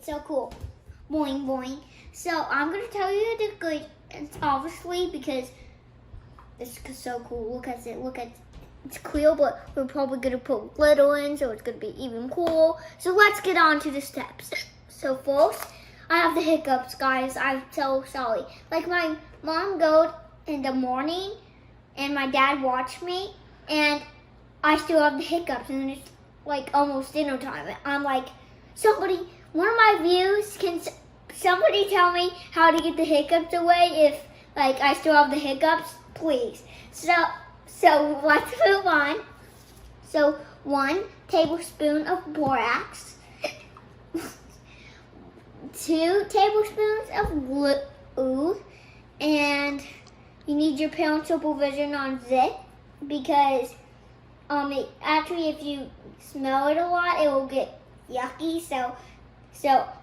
It's so cool. Boing, boing. So I'm going to tell you the good, obviously, because it's so cool. Look at it. Look at it. It's clear, but we're probably going to put glitter in, so it's going to be even cool. So let's get on to the steps. So first, I have the hiccups, guys. I'm so sorry. Like my mom goes in the morning, and my dad watched me, and I still have the hiccups, and it's like almost dinner time. I'm like, one of my views, can somebody tell me how to get the hiccups away if like I still have the hiccups, please. So let's move on. So 1 tablespoon of borax, 2 tablespoons of glue, and you need your parent supervision on this because actually if you smell it a lot, it will get yucky. So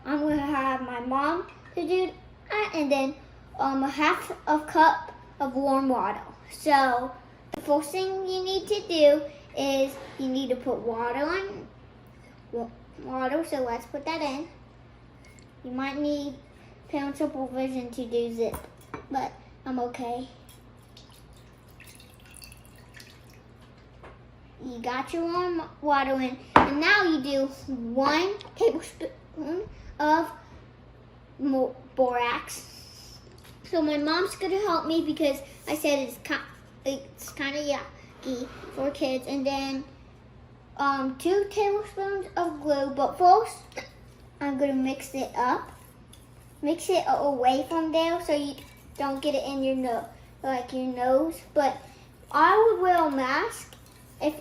I'm gonna have my mom to do that, and then a half a cup of warm water. So the first thing you need to do is you need to put water on. So let's put that in. You might need parent supervision to do this, but I'm okay. You got your warm water in, and now you do 1 tablespoon of borax. So my mom's gonna help me because I said it's kind of yucky for kids. And then 2 tablespoons of glue. But first, I'm gonna mix it up. Mix it away from there so you don't get it in your nose. But I would wear a mask if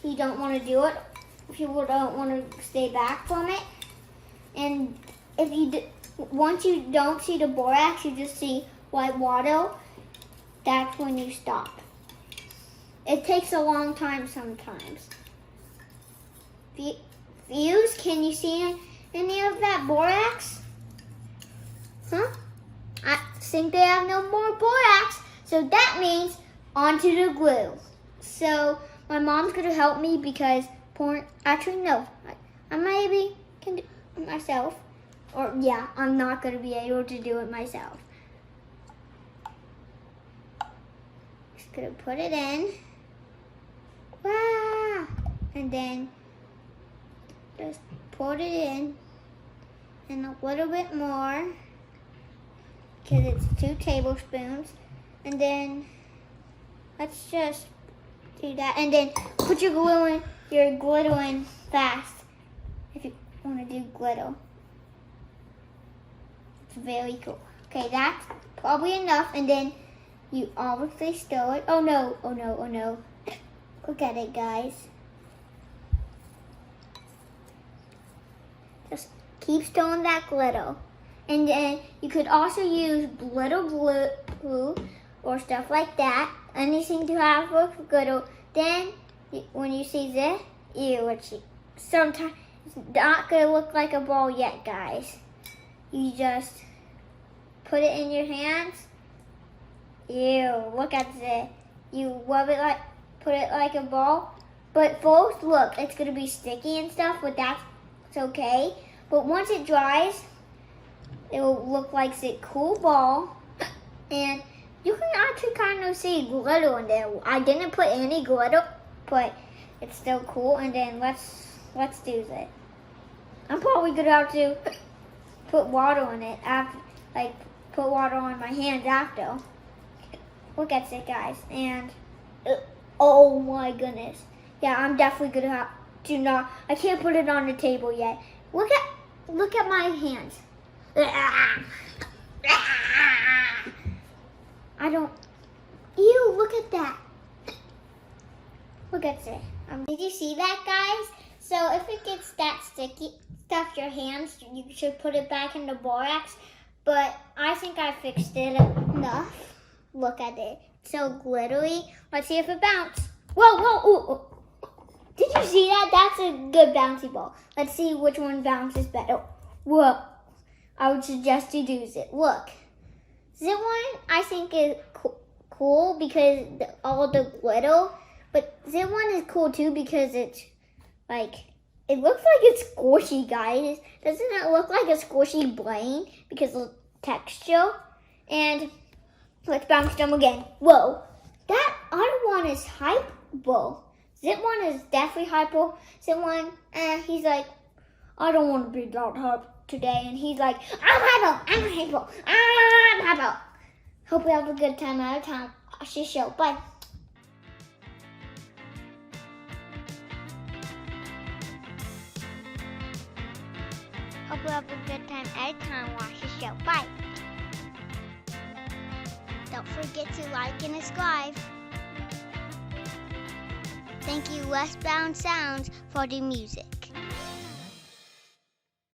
you don't want to do it. If you don't want to stay back from it. And if once you don't see the borax, you just see white water, that's when you stop. It takes a long time sometimes. Views, can you see any of that borax? Huh? I think they have no more borax, so that means onto the glue. So my mom's gonna help me because actually no, I maybe can do it myself. Or yeah, I'm not gonna be able to do it myself. Just gonna put it in. Wow! And then just put it in and a little bit more because it's 2 tablespoons. And then let's just do that. And then put your glitter in fast if you want to do glitter. It's very cool. Okay, that's probably enough. And then you obviously stir it. Oh no, oh no, oh no. Look at it, guys. Just keep stirring that glitter. And then you could also use glitter glue or stuff like that. Anything to have with glitter. Then, when you see this, sometimes it's not going to look like a ball yet, guys. You just put it in your hands. Ew, look at this. You rub it put it like a ball. But first, look, it's going to be sticky and stuff, but that's okay. But once it dries, it will look like a cool ball. And you can actually kind of see glitter in there. I didn't put any glitter, but it's still cool. And then let's do this. I'm probably gonna have to put water in it after, put water on my hands after. Look at it, guys. And oh my goodness, yeah, I'm definitely gonna have to not. I can't put it on the table yet. Look at my hands. Ew, look at that. Look at it. Did you see that, guys? So if it gets that sticky, stuff your hands, you should put it back in the borax. But I think I fixed it enough. Look at it. It's so glittery. Let's see if it bounces. Whoa, whoa, ooh, ooh. Did you see that? That's a good bouncy ball. Let's see which one bounces better. Whoa. I would suggest you do it. Look. This one I think is cool because all the glitter. But this one is cool too because it's It looks like it's squishy, guys. Doesn't it look like a squishy brain because of the texture? And let's bounce them again. Whoa, that other one is hyper. Zip one is definitely hyper. Zip one, he's like, I don't want to be that hyper today. And he's like, I'm hyper. Hope you have a good time out of town. Show. Bye. Hope you have a good time at a time. Watch the show. Bye. Don't forget to like and subscribe. Thank you, Westbound Sounds, for the music.